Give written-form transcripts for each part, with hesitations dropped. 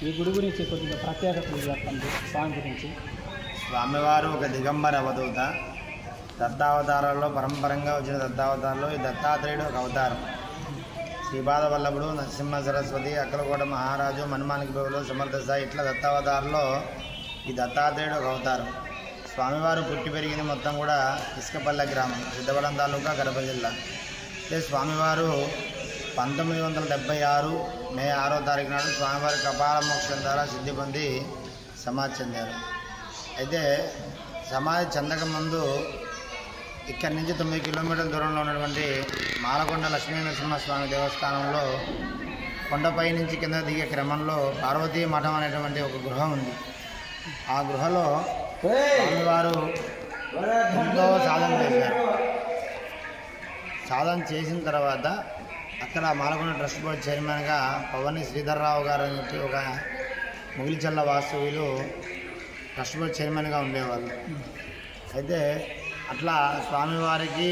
ఈ గుడి గురించి కొద్దిగా ప్రత్యేకతలు చెప్పండి. స్వామి గురించి. స్వామివారు ఒక దిగంబర అవధూత. దత్తావతారాల్లో పరంపరంగా వచ్చిన దత్తావతారంలో ఈ దత్తాత్రేయుడు ఒక అవతారం. శ్రీపాద వల్లభుడు, నరసింహ సరస్వతి, అక్కలకోట మహారాజు, మన్మానికి బాబులు, సమర్థ సాయి, ఇట్లా దత్తావతారంలో ఈ దత్తాత్రేయుడు ఒక అవతారం. స్వామివారు పుట్టి పెరిగింది మొత్తం కూడా ఇసుకపల్లె గ్రామం, సిద్ధవడం తాలూకా, కడప జిల్లా. అయితే స్వామివారు 1976 మే 6వ తారీఖు నాడు స్వామివారి కపాల మోక్షం ద్వారా సిద్ధి పొంది సమాధి చెందారు. అయితే సమాధి చెందక ముందు ఇక్కడి నుంచి 9 కిలోమీటర్ల దూరంలో ఉన్నటువంటి మాలకొండ లక్ష్మీ నరసింహస్వామి దేవస్థానంలో కొండపై నుంచి కింద దిగే క్రమంలో పార్వతీ మఠం అనేటువంటి ఒక గృహ ఉంది. ఆ గృహలో స్వామివారు ఎంతో సాధన చేశారు. సాధన చేసిన తర్వాత అక్కడ మాలకొండ ట్రస్ట్ బోర్డు చైర్మన్గా పవని శ్రీధర్రావు గారు అని చెప్పి ఒక ముగిలిచల్ల వాస్తవ్యులు ట్రస్ట్ బోర్డు చైర్మన్గా ఉండేవాళ్ళు. అయితే అట్లా స్వామివారికి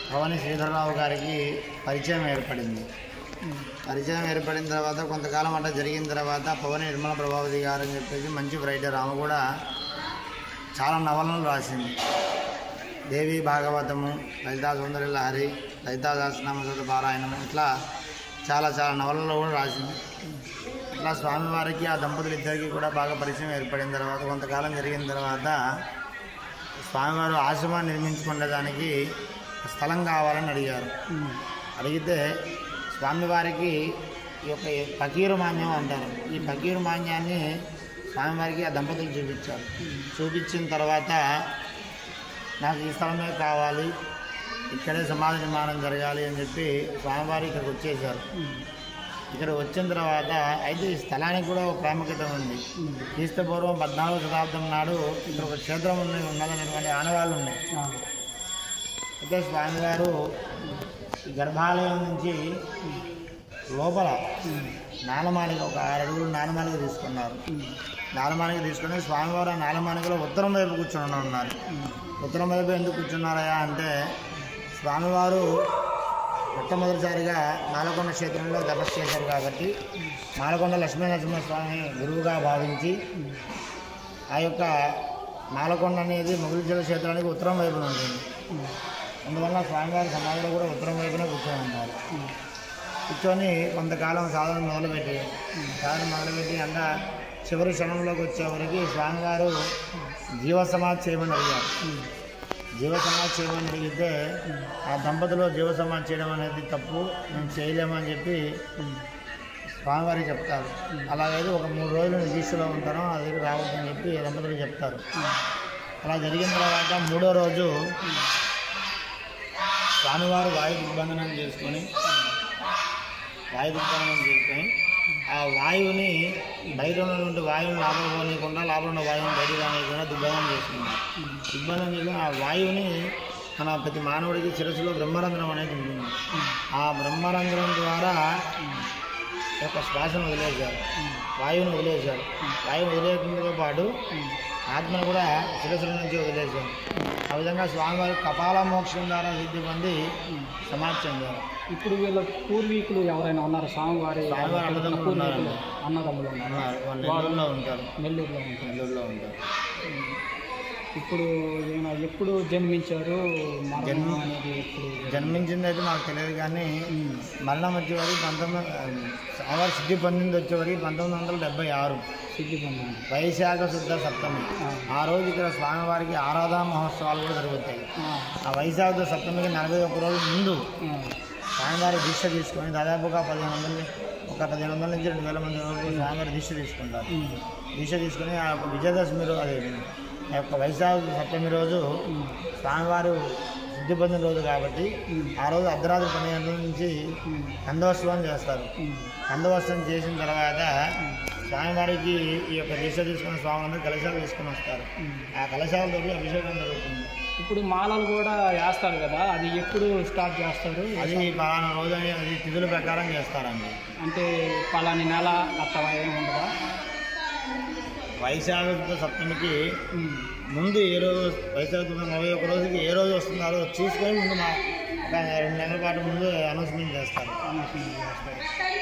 పవని శ్రీధర్రావు గారికి పరిచయం ఏర్పడింది. పరిచయం ఏర్పడిన తర్వాత కొంతకాలం అట్లా జరిగిన తర్వాత పవని నిర్మల ప్రభావతి గారు అని చెప్పేసి మంచి రైటర్, ఆమె కూడా చాలా నవలను రాసింది. దేవి భాగవతము, లలితా సౌందర్య లహరి, లలితా సహస్రనామ పారాయణము, ఇట్లా చాలా నవలలో కూడా రాసింది. ఇట్లా స్వామివారికి ఆ దంపతులు ఇద్దరికి కూడా బాగా పరిచయం ఏర్పడిన తర్వాత కొంతకాలం జరిగిన తర్వాత స్వామివారు ఆశ్రమాన్ని నిర్మించుకునేదానికి స్థలం కావాలని అడిగారు. అడిగితే స్వామివారికి ఈ యొక్క ఫకీరు మాన్యం అంటారు. ఈ ఫకీరు మాన్యాన్ని స్వామివారికి ఆ దంపతులు చూపించారు. చూపించిన తర్వాత నాకు ఈ స్థలమే కావాలి, ఇక్కడే సమాధి నిర్మాణం జరగాలి అని చెప్పి స్వామివారు ఇక్కడికి వచ్చేసారు. ఇక్కడ వచ్చిన తర్వాత అయితే ఈ స్థలానికి కూడా ఒక ప్రాముఖ్యత ఉంది. క్రీస్తు పూర్వం 14వ శతాబ్దం నాడు ఇక్కడ ఒక క్షేత్రం ఉన్నదనేటువంటి ఆనవాళ్ళు ఉన్నాయి. అయితే స్వామివారు గర్భాలయం నుంచి లోపల నాలమాలిక ఒక 6 అడుగులు నాలమాలిక తీసుకున్నారు. నాలమాలిక తీసుకుని స్వామివారు ఆ నాలమాలికలో ఉత్తరం వైపు కూర్చొని ఉన్నారు. ఉత్తరం వైపు ఎందుకు కూర్చున్నారయా అంటే స్వామివారు మొట్టమొదటిసారిగా మాలకొండ క్షేత్రంలో తపస్సు చేశారు కాబట్టి మాలకొండ లక్ష్మీ నరసింహస్వామి గురువుగా భావించి ఆ యొక్క మాలకొండ అనేది మొగిలిచల క్షేత్రానికి ఉత్తరం వైపున ఉంటుంది. అందువల్ల స్వామివారి సమాధిలో కూడా ఉత్తరం వైపున కూర్చొని ఉన్నారు. కూర్చొని కొంతకాలం సాధన మొదలుపెట్టి అంతా చివరి క్షణంలోకి వచ్చేవరకు స్వామివారు జీవసమాధి చేయమని అడిగారు. జీవసమాధి చేయమని అడిగితే ఆ దంపతులు జీవసమాధి చేయడం అనేది తప్పు, మేము చేయలేమని చెప్పి స్వామివారికి చెప్తారు. అలాగైతే ఒక 3 రోజులు నిదీక్షలో ఉంటారో అది రావద్దని చెప్పి దంపతులు చెప్తారు. అలా జరిగిన తర్వాత 3వ రోజు స్వామివారు వాయు దిగ్బంధనం చేసుకొని ఆ వాయువుని బయట ఉన్నటువంటి వాయువుని లోపల పోనీయకుండా, లోపల ఉన్న వాయువుని బయట రానియకుండా దిగ్బంధనం చేసుకున్నారు. దిగ్బంధనం చేసుకుని ఆ వాయువుని మన ప్రతి మానవుడికి శిరస్సులో బ్రహ్మరంధ్రం అనేది ఉంటుంది. ఆ బ్రహ్మరంధ్రం ద్వారా యొక్క శ్వాసను వదిలేశారు, వాయువుని వదిలేశారు. వాయువుని వదిలేయడంతో పాటు ఆత్మను కూడా శిరస్సుల నుంచి వదిలేశారు. ఆ విధంగా స్వామివారి కపాల మోక్షం ద్వారా సిద్ధి పొంది సమాధి చెందారు. ఇప్పుడు వీళ్ళ పూర్వీకులు ఎవరైనా ఉన్నారు? స్వామివారి అన్నదమ్ములు ఉన్నారు. నెల్లూరులో ఉంటారు. ఇప్పుడు ఈయన ఎప్పుడు జన్మించారు? జన్మించింది అయితే మాకు తెలియదు, కానీ మరణం వచ్చేవారికి స్వామివారి సిద్ధి పొందింది వచ్చేవారికి 1976 సిద్ధి పొందింది. వైశాఖ శుద్ధ సప్తమి. ఆ రోజు ఇక్కడ స్వామివారికి ఆరాధన మహోత్సవాలు కూడా జరుగుతాయి. ఆ వైశాఖ సప్తమికి 41 రోజుల ముందు స్వామివారి దీక్ష తీసుకొని దాదాపుగా 1500 నుంచి 2000 మంది వరకు స్వామివారి దీక్ష తీసుకుంటారు. దీక్ష తీసుకుని ఆ యొక్క విజయదశమి రోజు, అదే ఆ యొక్క వైశాఖ సప్తమి రోజు స్వామివారు సిద్ధి పొందిన రోజు కాబట్టి ఆ రోజు అర్ధరాత్రి 12 గంటల నుంచి కందోత్సవం చేస్తారు. కందోత్సవం చేసిన తర్వాత స్వామివారికి ఈ యొక్క దీక్ష తీసుకున్న స్వాములందరూ కలశాలు తీసుకుని వస్తారు. ఆ కలశాలతో అభిషేకం జరుగుతుంది. ఇప్పుడు మాలలు కూడా వేస్తారు కదా, అది ఎప్పుడు స్టార్ట్ చేస్తారు? అది పలానా రోజు అని అది తిథుల ప్రకారం చేస్తారండి. అంటే పలాని నెల అట్లా ఏమి ఉండదా? వైశాఖ సప్తమికి ముందు ఏ రోజు, వైశాఖ 31 రోజుకి ఏ రోజు వస్తున్నారో చూసుకొని ముందు ఒక 2 నెలల పాటు ముందు అనౌన్స్మెంట్ చేస్తారు.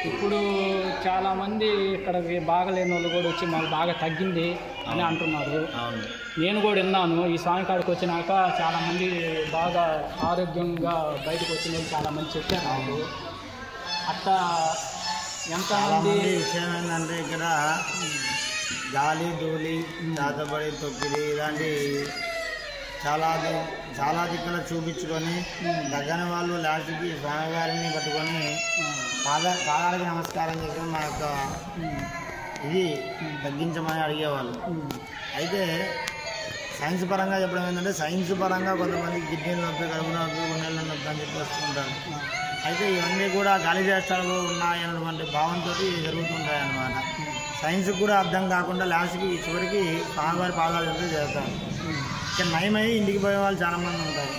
ఇప్పుడు చాలామంది ఇక్కడ బాగలేని వాళ్ళు కూడా వచ్చి మాకు బాగా తగ్గింది అని అంటున్నారు. అవును, నేను కూడా విన్నాను. ఈ స్వామి కాడికి వచ్చినాక చాలామంది బాగా ఆరోగ్యంగా బయటకు వచ్చిన వాళ్ళు చాలామంది చెప్పారు నాకు. అట్లా ఎంతమంది విషయం ఏంటంటే ఇక్కడ గాలి ధూళి దాతబడి తొక్కిడి ఇలాంటి చాలా దిక్కులు చూపించుకొని దగ్గర వాళ్ళు లాస్ట్కి స్వామివారిని పట్టుకొని పాదాలకి నమస్కారం చేసుకొని మా యొక్క ఇది తగ్గించమని అడిగేవాళ్ళు. అయితే సైన్స్ పరంగా చెప్పడం ఏంటంటే సైన్స్ పరంగా కొంతమంది కిడ్నీలు నొప్పి, కడుపు నొప్పి, గుండెల నొప్పి అని చెప్పి వస్తుంటారు. అయితే ఇవన్నీ కూడా గాలి చేష్టాలు ఉన్నాయన్నటువంటి భావంతో జరుగుతుంటాయి అన్నమాట. సైన్స్కి కూడా అర్థం కాకుండా లాస్ట్కి చివరికి స్వామివారి పాదాలు చేస్తారు. ఇక్కడ నయమై ఇంటికి పోయే వాళ్ళు చాలామంది ఉంటారు.